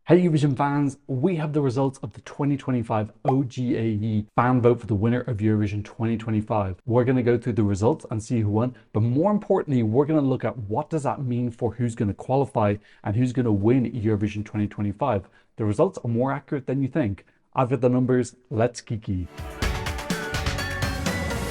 Hey Eurovision fans, we have the results of the 2025 OGAE fan vote for the winner of Eurovision 2025. We're going to go through the results and see who won, but more importantly, we're going to look at what does that mean for who's going to qualify and who's going to win Eurovision 2025. The results are more accurate than you think. I've got the numbers, let's kiki.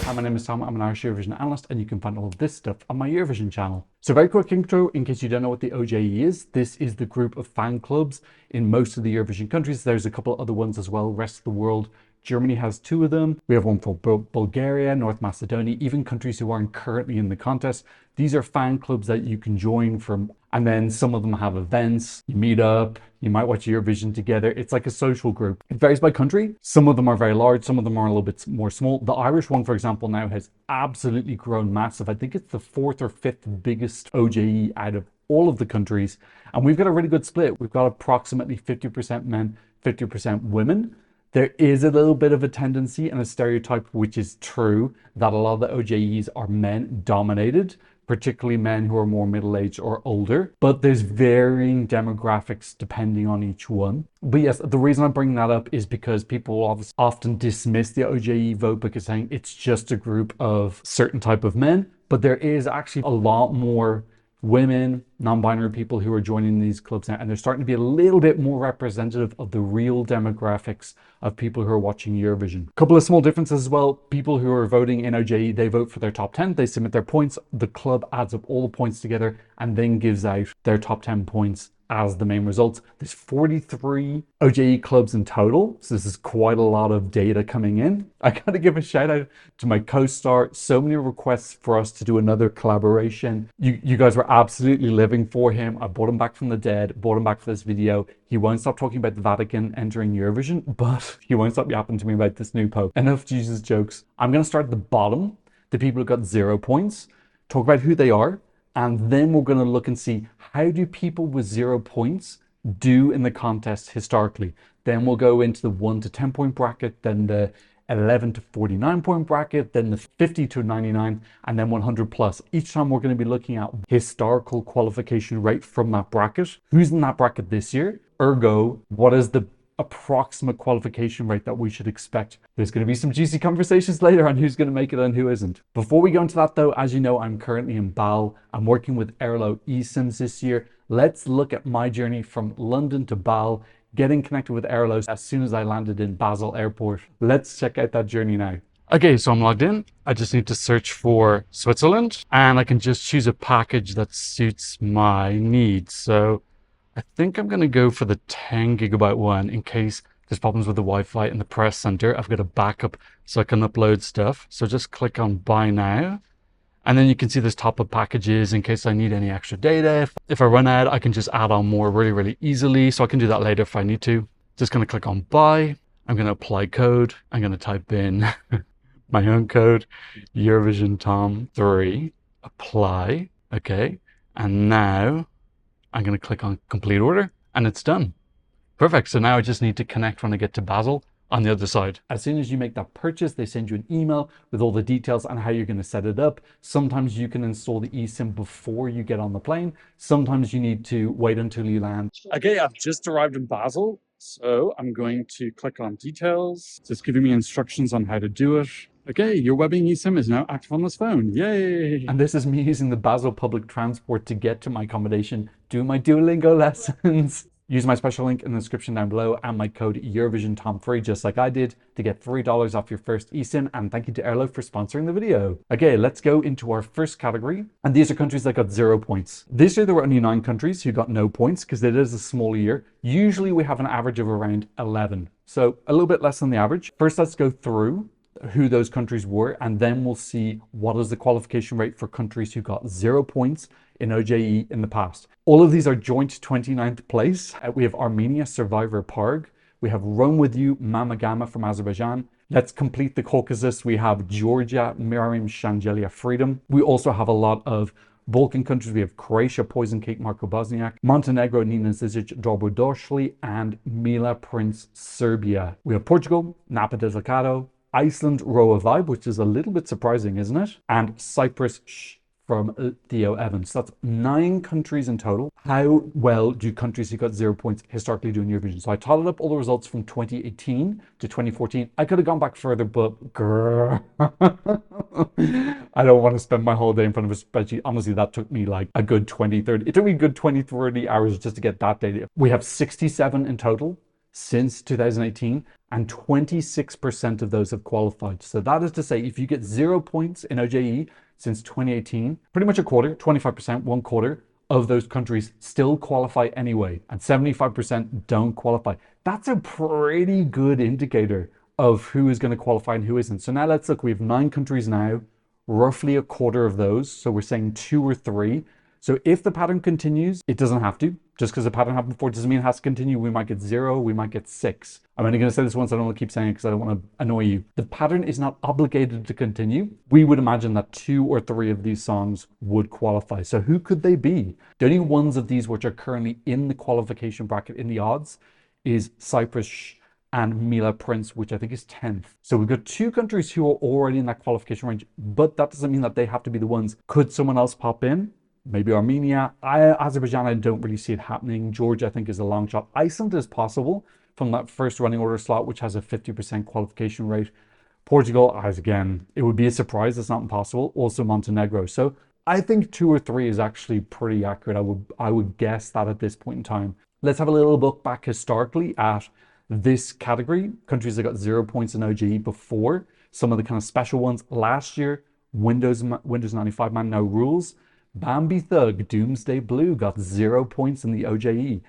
Hi, my name is Tom, I'm an Irish Eurovision analyst, and you can find all of this stuff on my Eurovision channel. So very quick intro, in case you don't know what the OGAE is, this is the group of fan clubs in most of the Eurovision countries. There's a couple other ones as well, rest of the world. Germany has 2 of them. We have one for Bulgaria, North Macedonia, even countries who aren't currently in the contest. These are fan clubs that you can join from, and then some of them have events. You meet up, you might watch Eurovision together. It's like a social group. It varies by country. Some of them are very large, some of them are a little bit more small. The Irish one, for example, now has absolutely grown massive. I think it's the 4th or 5th biggest OGAE out of all of the countries. And we've got a really good split. We've got approximately 50% men, 50% women. There is a little bit of a tendency and a stereotype, which is true, that a lot of the OGAEs are men dominated, particularly men who are more middle-aged or older, but there's varying demographics depending on each one. But yes, the reason I'm bringing that up is because people often dismiss the OGAE vote because saying it's just a group of certain type of men, but there is actually a lot more women, non-binary people who are joining these clubs now, and they're starting to be a little bit more representative of the real demographics of people who are watching Eurovision. A couple of small differences as well. People who are voting in OGAE, they vote for their top 10, they submit their points, the club adds up all the points together and then gives out their top 10 points as the main results. There's 43 OGAE clubs in total, so this is quite a lot of data coming in. I gotta give a shout out to my co-star. So many requests for us to do another collaboration. You guys were absolutely living for him. I brought him back from the dead, brought him back for this video. He won't stop talking about the Vatican entering Eurovision, but he won't stop yapping to me about this new pope. Enough Jesus jokes. I'm gonna start at the bottom, the people who got 0 points, talk about who they are, and then we're going to look and see how do people with 0 points do in the contest historically. Then we'll go into the 1 to 10 point bracket, then the 11 to 49 point bracket, then the 50 to 99, and then 100 plus. Each time we're going to be looking at historical qualification rate from that bracket. Who's in that bracket this year? Ergo, what is the approximate qualification rate that we should expect? There's going to be some juicy conversations later on who's going to make it and who isn't. Before we go into that though, as you know, I'm currently in Basel. I'm working with Erlo eSIMs this year. Let's look at my journey from London to Basel, getting connected with Erlo as soon as I landed in Basel airport. Let's check out that journey now. Okay, so I'm logged in. I just need to search for Switzerland and I can just choose a package that suits my needs. So I think I'm going to go for the 10 gigabyte one in case there's problems with the Wi-Fi in the press center. I've got a backup so I can upload stuff. So just click on buy now. And then you can see there's top-up packages in case I need any extra data. If I run out, I can just add on more really easily. So I can do that later if I need to. Just going to click on buy. I'm going to apply code. I'm going to type in my own code, Eurovision Tom 3, apply. Okay. And now I'm going to click on complete order and it's done. Perfect. So now I just need to connect when I get to Basel on the other side. As soon as you make that purchase, they send you an email with all the details on how you're going to set it up. Sometimes you can install the eSIM before you get on the plane. Sometimes you need to wait until you land. Okay, I've just arrived in Basel. So I'm going to click on details. It's giving me instructions on how to do it. Okay, your webbing eSIM is now active on this phone. Yay! And this is me using the Basel public transport to get to my accommodation, doing my Duolingo lessons. Use my special link in the description down below and my code EurovisionTom3 just like I did to get $3 off your first eSIM, and thank you to Erlo for sponsoring the video. Okay, let's go into our first category, and these are countries that got 0 points. This year there were only 9 countries who got no points because it is a small year. Usually we have an average of around 11, so a little bit less than the average. First, let's go through who those countries were, and then we'll see what is the qualification rate for countries who got 0 points in OGAE in the past. All of these are joint 29th place. We have Armenia, Survivor Parg. We have Rome With You, Mama Gama from Azerbaijan. Let's complete the Caucasus. We have Georgia, Miriam Shangelia Freedom. We also have a lot of Balkan countries. We have Croatia, Poison Cake, Marko Bosniak, Montenegro, Nina Zizic, Dobro Došli, and Mila Prince, Serbia. We have Portugal, Napa Delicado, Iceland, Roa Vibe, which is a little bit surprising, isn't it? And Cyprus, from Theo Evans. That's 9 countries in total. How well do countries who got 0 points historically do in Eurovision? So I totted up all the results from 2018 to 2014. I could have gone back further, but grrr. I don't want to spend my whole day in front of a spreadsheet. Honestly, that took me like a good 20, 30. It took me a good 20, 30 hours just to get that data. We have 67 in total since 2018, and 26% of those have qualified. So that is to say, if you get 0 points in OGAE since 2018, pretty much a quarter, 25%, 1/4 of those countries still qualify anyway, and 75% don't qualify. That's a pretty good indicator of who is going to qualify and who isn't. So now let's look. We have 9 countries now, roughly a quarter of those. So we're saying 2 or 3. So if the pattern continues, it doesn't have to. Just because the pattern happened before doesn't mean it has to continue. We might get 0, we might get 6. I'm only going to say this once. I don't want to keep saying it because I don't want to annoy you. The pattern is not obligated to continue. We would imagine that 2 or 3 of these songs would qualify. So who could they be? The only ones of these which are currently in the qualification bracket in the odds is Cyprus and Mila Prince, which I think is 10th. So we've got 2 countries who are already in that qualification range, but that doesn't mean that they have to be the ones. Could someone else pop in? Maybe Armenia. Azerbaijan, I don't really see it happening. Georgia, I think, is a long shot. Iceland is possible from that first running order slot, which has a 50% qualification rate. Portugal, as again, it would be a surprise. It's not impossible. Also Montenegro. So I think 2 or 3 is actually pretty accurate. I would guess that at this point in time. Let's have a little look back historically at this category. Countries that got 0 points in OGE before. Some of the kind of special ones. Last year, Windows 95 Man No Rules. Bambi Thug, Doomsday Blue got 0 points in the OGE.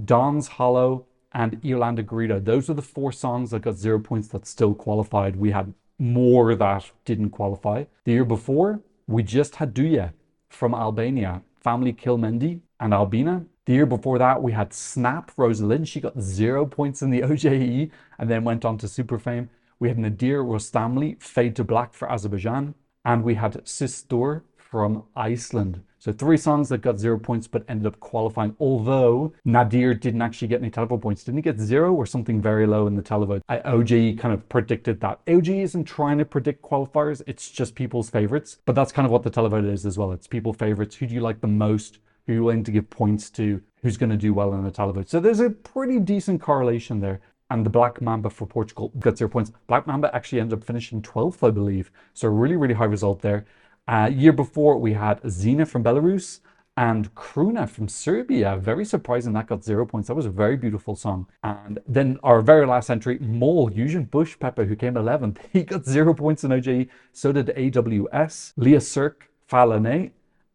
Don's Hollow and Yolanda Grida. Those are the 4 songs that got 0 points that still qualified. We had more that didn't qualify. The year before, we just had Duya from Albania, Family Kill Mendi and Albina. The year before that, we had Snap, Rosalind. She got 0 points in the OGE and then went on to Super Fame. We had Nadir Rostamli, Fade to Black for Azerbaijan. And we had Sistur from Iceland. So 3 songs that got 0 points but ended up qualifying, although Nadir didn't actually get any televote points. Didn't he get 0 or something very low in the televote? OGE kind of predicted that. OGE isn't trying to predict qualifiers, it's just people's favorites. But that's kind of what the televote is as well. It's people favorites. Who do you like the most? Who are you willing to give points to? Who's going to do well in the televote? So there's a pretty decent correlation there. And the Black Mamba for Portugal got 0 points. Black Mamba actually ended up finishing 12th, I believe. So a really, really high result there. Year before, we had Zina from Belarus and Kruna from Serbia. Very surprising that got 0 points. That was a very beautiful song. And then our very last entry, Mole, Eugen Bush Pepper, who came 11th. He got 0 points in OGE. So did AWS, Leah Cirque, Falane,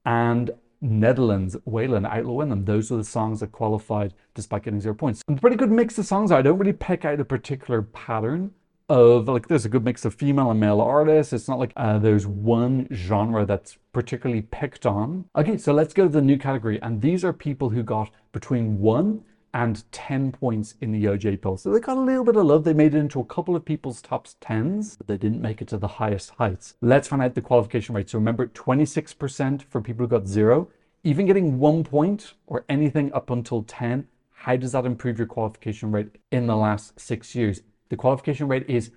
and Netherlands, Wayland, Outlaw Wyndham. Those are the songs that qualified despite getting 0 points. And a pretty good mix of songs. I don't really pick out a particular pattern of, like, there's a good mix of female and male artists. It's not like there's one genre that's particularly picked on. Okay, so let's go to the new category. And these are people who got between 1 and 10 points in the OJ poll. So they got a little bit of love. They made it into a couple of people's top 10s, but they didn't make it to the highest heights. Let's find out the qualification rate. So remember, 26% for people who got 0. Even getting 1 point or anything up until 10, how does that improve your qualification rate in the last 6 years? The qualification rate is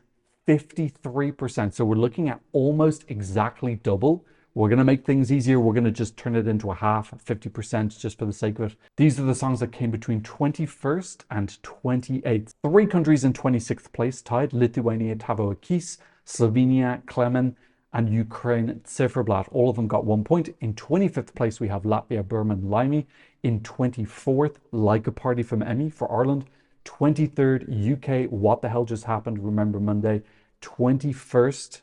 53%. So we're looking at almost exactly double. We're going to make things easier. We're going to just turn it into a half, 50% just for the sake of it. These are the songs that came between 21st and 28th. 3 countries in 26th place tied: Lithuania, Tavo Akis, Slovenia, Klemen, and Ukraine, Zifferblatt. All of them got 1 point. In 25th place, we have Latvia, Burma, and Limey. In 24th, Like a Party from Emmy for Ireland. 23rd, UK, What the Hell Just Happened, Remember Monday. 21st,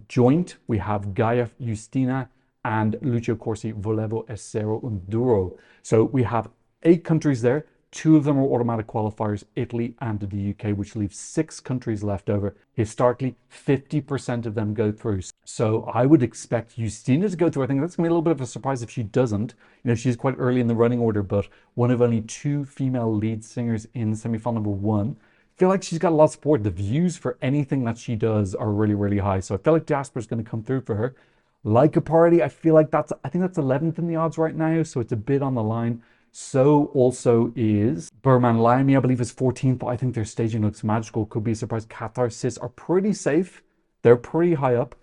Joint, we have Gaia Justina and Lucio Corsi, Volevo Essere un Duro. So we have 8 countries there. 2 of them are automatic qualifiers, Italy and the UK, which leaves 6 countries left over. Historically, 50% of them go through. So I would expect Justina to go through. I think that's going to be a little bit of a surprise if she doesn't. You know, she's quite early in the running order, but one of only 2 female lead singers in semi-final number 1. I feel like she's got a lot of support. The views for anything that she does are really, really high. So I feel like Jasper's going to come through for her. Like a Party, I think that's 11th in the odds right now. So it's a bit on the line. So also is Burman Limey, I believe is 14th, but I think their staging looks magical. Could be a surprise. Catharsis are pretty safe. They're pretty high up.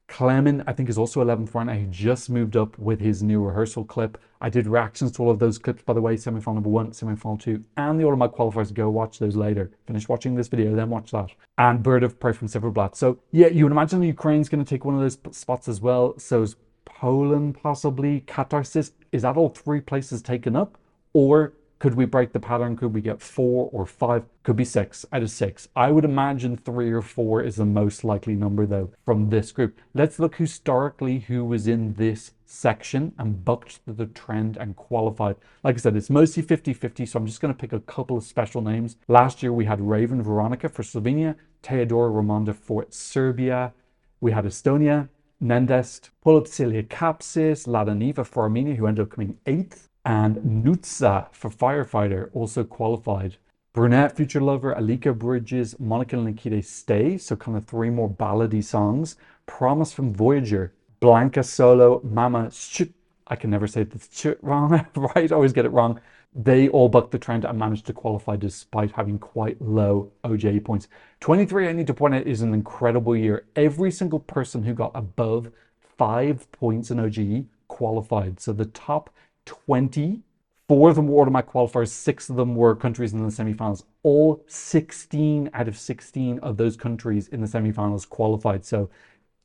Clement, I think, is also 11th right now. He just moved up with his new rehearsal clip. I did reactions to all of those clips, by the way, semi-final number 1, semi-final 2, and the automatic qualifiers. Go watch those later. Finish watching this video, then watch that. And Bird of Prey from Ciferblatt. So yeah, you would imagine Ukraine's going to take one of those spots as well. So is Poland possibly. Catharsis. Is that all 3 places taken up? Or could we break the pattern? Could we get 4 or 5? Could be 6 out of 6. I would imagine 3 or 4 is the most likely number, though, from this group. Let's look historically who was in this section and bucked the trend and qualified. Like I said, it's mostly 50-50, so I'm just going to pick a couple of special names. Last year, we had Raven Veronica for Slovenia, Teodora Ramonda for Serbia. We had Estonia, Nendest, Polopsilia Kapsis, Ladaniva for Armenia, who ended up coming 8th. And Nutsa for Firefighter also qualified. Brunette, Future Lover, Alika Bridges, Monica and Nikita Stay, so kind of 3 more ballady songs. Promise from Voyager, Blanca Solo, Mama Shit. I can never say this shit wrong, right? I always get it wrong. They all bucked the trend and managed to qualify despite having quite low OGAE points. 23, I need to point out, is an incredible year. Every single person who got above 5 points in OGAE qualified. So the top 20, 4 of them were automatic qualifiers, 6 of them were countries in the semifinals. All 16 out of 16 of those countries in the semifinals qualified. So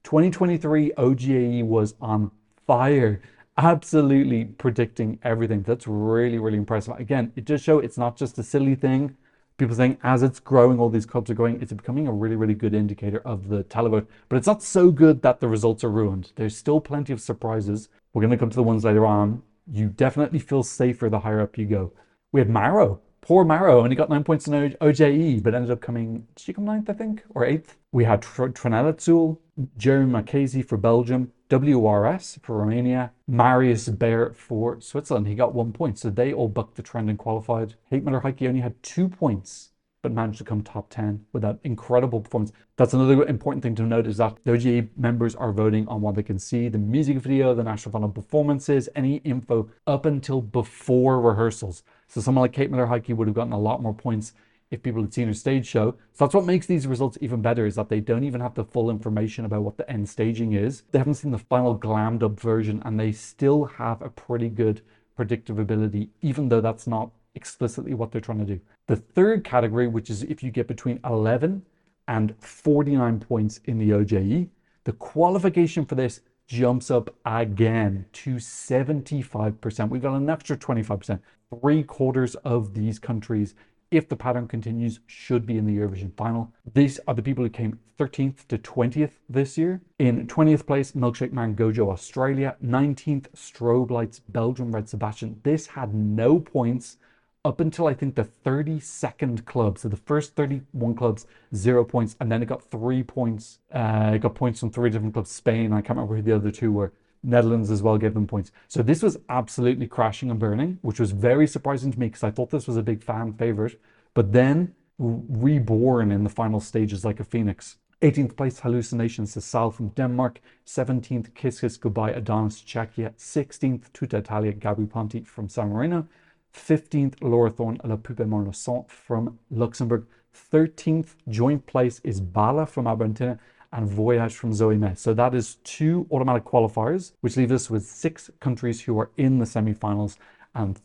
2023 OGAE was on fire, absolutely predicting everything. That's really, really impressive. Again, it does show it's not just a silly thing. People saying as it's growing, all these clubs are growing, it's becoming a really, really good indicator of the televote. But it's not so good that the results are ruined. There's still plenty of surprises. We're going to come to the ones later on. You definitely feel safer the higher up you go. We had Maro. Poor Maro only got 9 points in OGAE, but ended up coming, did she come 9th, I think, or 8th? We had Tranelitsul, Jeremy Marchesi for Belgium, WRS for Romania, Marius Baer for Switzerland. He got 1 point, so they all bucked the trend and qualified. Hate Miller Heike only had 2 points, but managed to come top 10 with that incredible performance. That's another important thing to note, is that the OGAE members are voting on what they can see, the music video, the national final performances, any info up until before rehearsals. So someone like Kate Miller-Heike would have gotten a lot more points if people had seen her stage show. So that's what makes these results even better, is that they don't even have the full information about what the end staging is. They haven't seen the final glammed up version, and they still have a pretty good predictive ability, even though that's not explicitly what they're trying to do. The third category, which is if you get between 11 and 49 points in the OGAE, the qualification for this jumps up again to 75%. We've got an extra 25%. 3/4 of these countries, if the pattern continues, should be in the Eurovision final. These are the people who came 13th to 20th this year. In 20th place, Milkshake Man Gojo, Australia. 19th, Strobe Lights, Belgium, Red Sebastian. This had no points up until I think the 32nd club. So the first 31 clubs, 0 points, and then it got 3 points. It got points from 3 different clubs. Spain, I can't remember who the other 2 were. Netherlands as well gave them points. So this was absolutely crashing and burning, which was very surprising to me because I thought this was a big fan favorite, but then reborn in the final stages like a phoenix. 18th place, Hallucinations, Sal from Denmark. 17th, Kiss Kiss Goodbye, Adonis, Czechia. 16th, Tutta Italia, Gabri Ponti from San Marino. 15th, Laura Thorne, La Poupe Morlason from Luxembourg. 13th joint place is Bala from Argentina and Voyage from Zoe May. So that is 2 automatic qualifiers, which leaves us with 6 countries who are in the semifinals, and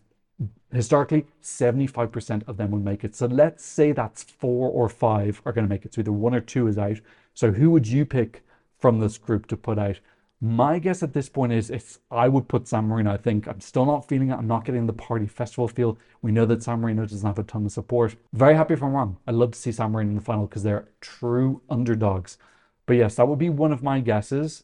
historically 75% of them will make it. So let's say that's 4 or 5 are going to make it. So either 1 or 2 is out. So who would you pick from this group to put out? My guess at this point is I would put San Marino. I think I'm still not feeling it. I'm not getting the party festival feel. We know that San Marino doesn't have a ton of support. Very happy if I'm wrong. I'd love to see San Marino in the final because they're true underdogs. But yes, that would be one of my guesses.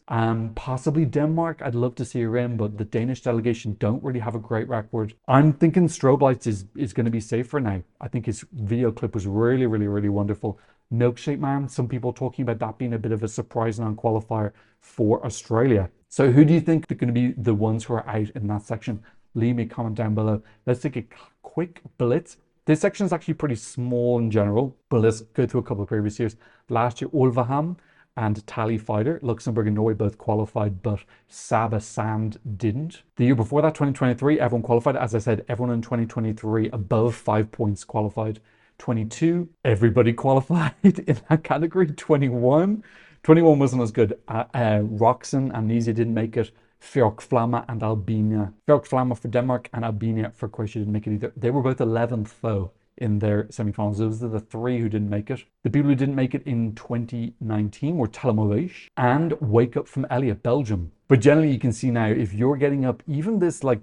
Possibly Denmark. I'd love to see her in, but the Danish delegation don't really have a great record. I'm thinking Strobe Lights is going to be safer now. I think his video clip was really, really, really wonderful. Milkshake Man, some people talking about that being a bit of a surprise non-qualifier for Australia. So who do you think are going to be the ones who are out in that section? Leave me a comment down below. Let's take a quick blitz. This section is actually pretty small in general, but let's go through a couple of previous years. Last year, Ulvaham and Tally Fighter, Luxembourg and Norway both qualified, but Saba Sand didn't. The year before that, 2023, everyone qualified. As I said, everyone in 2023 above 5 points qualified. 22, everybody qualified in that category. 21, 21 wasn't as good. Roxanne and Nisia didn't make it. Fjork Flamma and Albania. Fjork Flamma for Denmark and Albania for Croatia didn't make it either. They were both 11th though in their semi-finals. Those are the three who didn't make it. The people who didn't make it in 2019 were Telemovish and Wake Up from Elliot, Belgium. But generally you can see now, if you're getting up even this like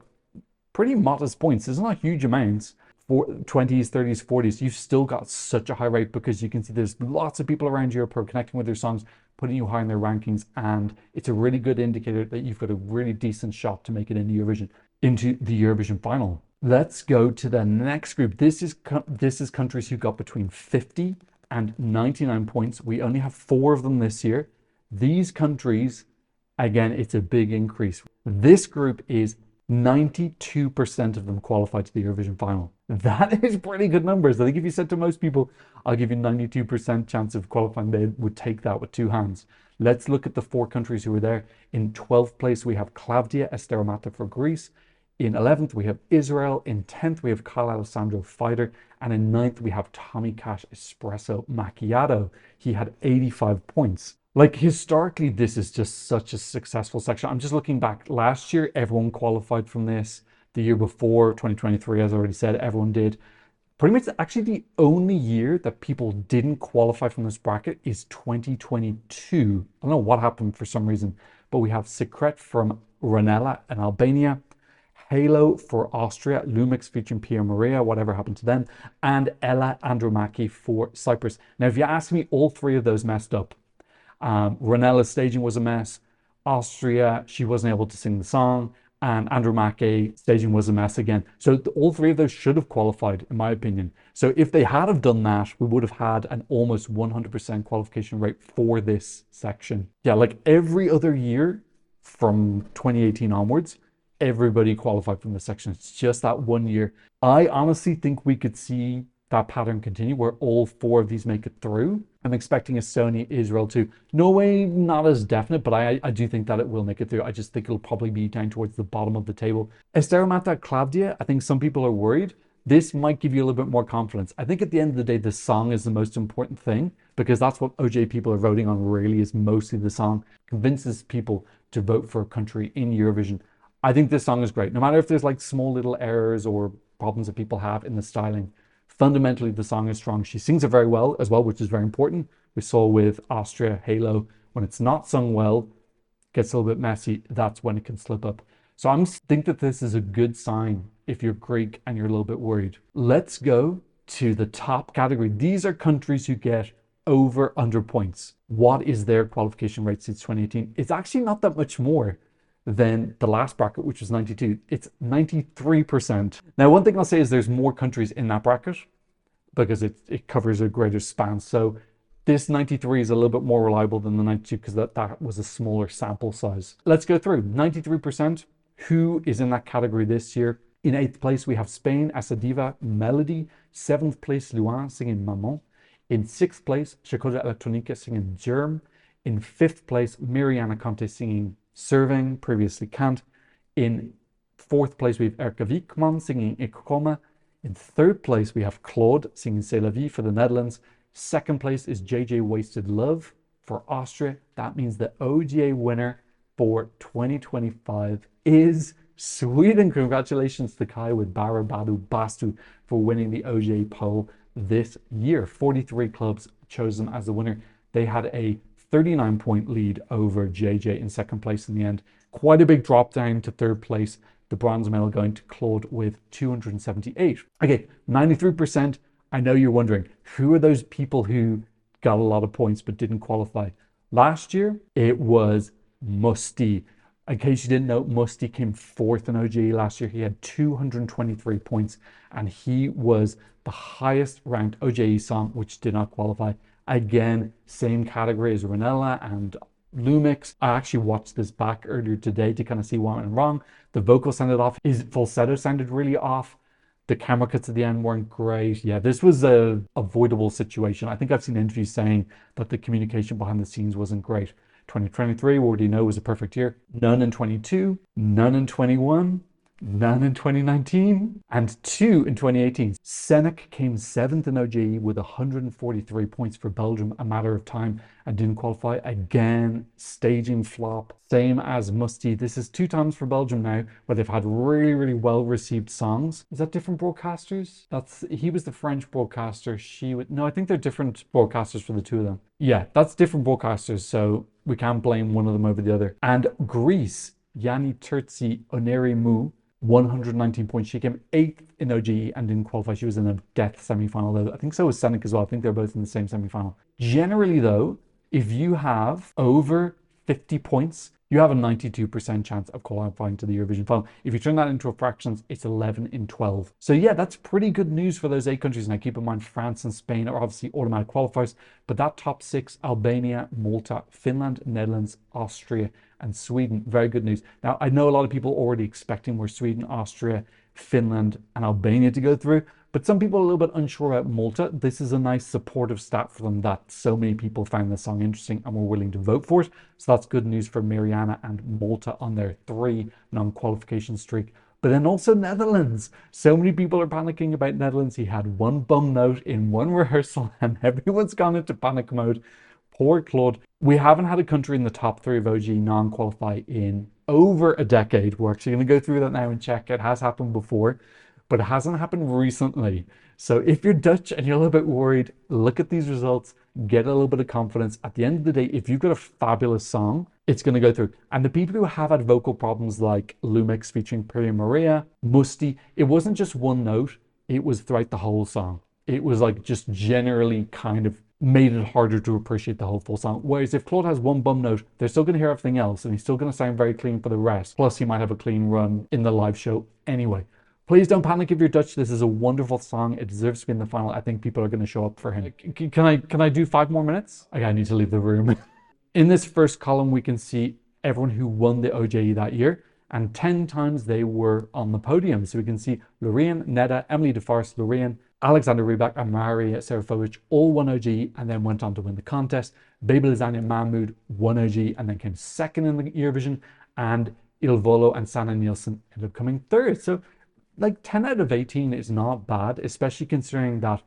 pretty modest points, there's not huge amounts, for 20s, 30s, 40s, you've still got such a high rate because you can see there's lots of people around Europe who are connecting with their songs, putting you high in their rankings, and it's a really good indicator that you've got a really decent shot to make it into the Eurovision final. Let's go to the next group. This is countries who got between 50 and 99 points. We only have 4 of them this year. These countries, again, it's a big increase. This group is 92% of them qualified to the Eurovision final. That is pretty good numbers. I think if you said to most people, I'll give you 92% chance of qualifying, they would take that with 2 hands. Let's look at the 4 countries who were there. In 12th place, we have Claudia Esteramata for Greece. In 11th, we have Israel. In 10th, we have Kyle Alessandro Fighter. And in 9th, we have Tommy Cash Espresso Macchiato. He had 85 points. Like, historically, this is just such a successful section. I'm just looking back. Last year, everyone qualified from this. The year before, 2023, as I already said, everyone did. Pretty much, actually, the only year that people didn't qualify from this bracket is 2022. I don't know what happened for some reason, but we have Secret from Ranella in Albania, Halo for Austria, Lumix featuring Pia Maria, whatever happened to them, and Ella Andromaki for Cyprus. Now, if you ask me, all 3 of those messed up. Ranella's staging was a mess. Austria, she wasn't able to sing the song. And Andromake staging was a mess again. So all 3 of those should have qualified, in my opinion. So if they had have done that, we would have had an almost 100% qualification rate for this section. Yeah, like every other year from 2018 onwards, everybody qualified from this section. It's just that one year. I honestly think we could see that pattern continue where all 4 of these make it through. I'm expecting Estonia, Israel too. Norway, not as definite, but I do think that it will make it through. I just think it'll probably be down towards the bottom of the table. Esteramata Claudia, I think some people are worried. This might give you a little bit more confidence. I think at the end of the day, the song is the most important thing because that's what OGAE people are voting on really, is mostly the song. Convinces people to vote for a country in Eurovision. I think this song is great. No matter if there's like small little errors or problems that people have in the styling, fundamentally the song is strong. She sings it very well as well, which is very important. We saw with Austria, Halo, when it's not sung well, gets a little bit messy, that's when it can slip up. So I think that this is a good sign if you're Greek and you're a little bit worried. Let's go to the top category. These are countries who get over under points. What is their qualification rate since 2018? It's actually not that much more than the last bracket, which was 92. It's 93%. Now, one thing I'll say is there's more countries in that bracket because it covers a greater span. So this 93 is a little bit more reliable than the 92 because that was a smaller sample size. Let's go through. 93%. Who is in that category this year? In 8th place, we have Spain, Asadiva, Melody. 7th place, Luan singing Maman. In 6th place, Shakoda Electronica singing Germ. In 5th place, Miriana Conte singing Serving, previously Can't. In 4th place, we have Erka Wikman singing Ik Komme. In 3rd place, we have Claude singing C'est la vie for the Netherlands. 2nd place is JJ Wasted Love for Austria. That means the OGAE winner for 2025 is Sweden. Congratulations to Kai with Bara Badu Bastu for winning the OGAE poll this year. 43 clubs chose them as the winner. They had a 39-point lead over JJ in 2nd place in the end. Quite a big drop down to 3rd place. The bronze medal going to Claude with 278. Okay, 93%. I know you're wondering, who are those people who got a lot of points but didn't qualify? Last year, it was Musti. In case you didn't know, Musti came 4th in OGAE last year. He had 223 points, and he was the highest ranked OGAE song, which did not qualify. Again, same category as Ranella and Lumix. I actually watched this back earlier today to kind of see what went wrong. The vocal sounded off. His falsetto sounded really off. The camera cuts at the end weren't great. Yeah, this was a avoidable situation. I think I've seen interviews saying that the communication behind the scenes wasn't great. 2023, we already know, was a perfect year. None in 22, none in 21. none in 2019, and 2 in 2018. Senek came 7th in OGE with 143 points for Belgium, a matter of time, and didn't qualify. Again, staging flop, same as Musty. This is 2 times for Belgium now, where they've had really, really well-received songs. Is that different broadcasters? He was the French broadcaster. No, I think they're different broadcasters for the two of them. Yeah, that's different broadcasters, so we can't blame one of them over the other. And Greece, Yanni Tertsi Onerimu, 119 points. She came 8th in OGE and didn't qualify. She was in a death semi-final, though. I think so was Senek as well. I think they're both in the same semi-final. Generally, though, if you have over 50 points, you have a 92% chance of qualifying to the Eurovision final. If you turn that into fractions, it's 11 in 12. So yeah, that's pretty good news for those 8 countries. Now keep in mind, France and Spain are obviously automatic qualifiers, but that top 6, Albania, Malta, Finland, Netherlands, Austria, and Sweden, very good news. Now, I know a lot of people already expecting more Sweden, Austria, Finland, and Albania to go through, but some people are a little bit unsure about Malta. This is a nice supportive stat for them that so many people found the song interesting and were willing to vote for it. So that's good news for Mariana and Malta on their 3 non-qualification streak. But then also Netherlands. So many people are panicking about Netherlands. He had 1 bum note in 1 rehearsal and everyone's gone into panic mode. Poor Claude. We haven't had a country in the top 3 of OG non-qualify in over a decade. We're actually going to go through that now and check. It has happened before, but it hasn't happened recently. So if you're Dutch and you're a little bit worried, look at these results, get a little bit of confidence. At the end of the day, if you've got a fabulous song, it's going to go through. And the people who have had vocal problems like Lumix featuring Priya Maria, Musty, it wasn't just 1 note, it was throughout the whole song. It was like just generally kind of made it harder to appreciate the whole full song. Whereas if Claude has 1 bum note, they're still going to hear everything else and he's still going to sound very clean for the rest. Plus he might have a clean run in the live show anyway. Please don't panic if you're Dutch. This is a wonderful song. It deserves to be in the final. I think people are going to show up for him. Can I do 5 more minutes? Okay, I need to leave the room. In this first column, we can see everyone who won the OGE that year, and 10 times they were on the podium. So we can see Loreen, Neda, Emily DeForest, Loreen, Alexander Rybak, and Maria Serafovich all won OGE and then went on to win the contest. Baby Lasagna Mahmood won OGE and then came 2nd in the Eurovision, and Ilvolo and Sanna Nielsen ended up coming 3rd. So like 10 out of 18 is not bad, especially considering that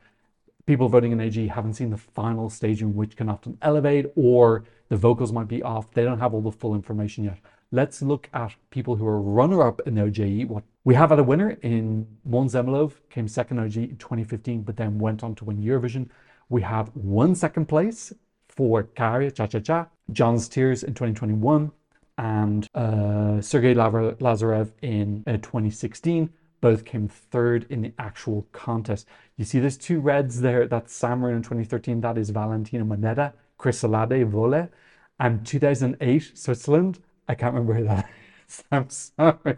people voting in AG haven't seen the final staging, which can often elevate, or the vocals might be off. They don't have all the full information yet. Let's look at people who are runner-up in the OGE. We have had a winner in Mon Zemelov, came 2nd OGE in 2015, but then went on to win Eurovision. We have 1 second place for Kari Cha Cha Cha, John's Tears in 2021, and Sergei Lazarev in 2016. Both came 3rd in the actual contest. You see there's 2 reds there. That's Samarin in 2013. That is Valentina Moneta, Chrysalade Vole. And 2008, Switzerland. I can't remember who that is. I'm sorry.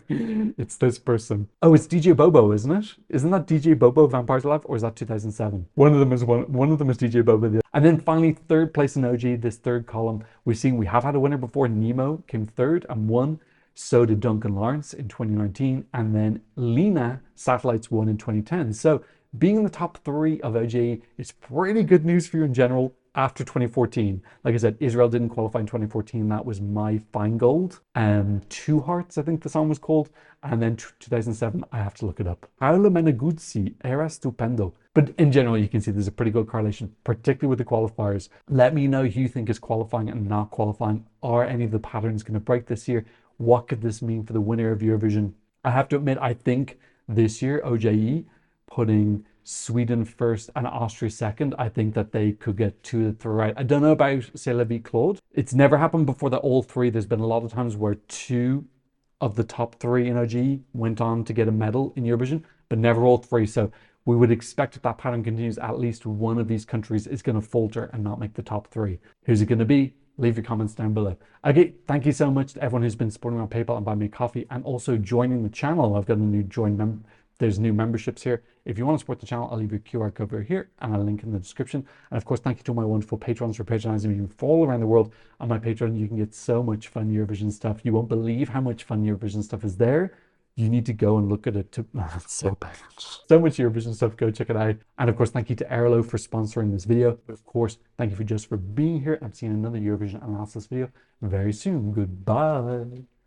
It's this person. Oh, it's DJ Bobo, isn't it? Isn't that DJ Bobo, Vampires Alive? Or is that 2007? One of them is DJ Bobo. And then finally, 3rd place in OG, this 3rd column. We have had a winner before. Nemo came 3rd and won. So did Duncan Lawrence in 2019, and then Lena Satellites won in 2010. So being in the top 3 of OGE is pretty good news for you in general after 2014. Like I said, Israel didn't qualify in 2014. That was My Feingold. 2 Hearts, I think the song was called. And then 2007, I have to look it up. Paolo Meneguzzi, Era Stupendo. But in general, you can see there's a pretty good correlation, particularly with the qualifiers. Let me know who you think is qualifying and not qualifying. Are any of the patterns going to break this year? What could this mean for the winner of Eurovision? I have to admit, I think this year, OGE, putting Sweden 1st and Austria 2nd, I think that they could get 2 of the 3 right. I don't know about C'est la vie Claude. It's never happened before that all 3, there's been a lot of times where 2 of the top 3 in OGE went on to get a medal in Eurovision, but never all 3. So we would expect if that pattern continues, at least one of these countries is going to falter and not make the top 3. Who's it going to be? Leave your comments down below. Okay, thank you so much to everyone who's been supporting me on PayPal and buying me a coffee and also joining the channel. I've got a new there's new memberships here. If you want to support the channel, I'll leave your QR code over here and a link in the description. And of course, thank you to my wonderful patrons for patronizing me from all around the world. On my Patreon, you can get so much fun Eurovision stuff. You won't believe how much fun Eurovision stuff is there. You need to go and look at it. It's so bad. So much Eurovision stuff. Go check it out. And of course, thank you to Airlo for sponsoring this video. But of course, thank you for being here. I'm seeing another Eurovision analysis video very soon. Goodbye.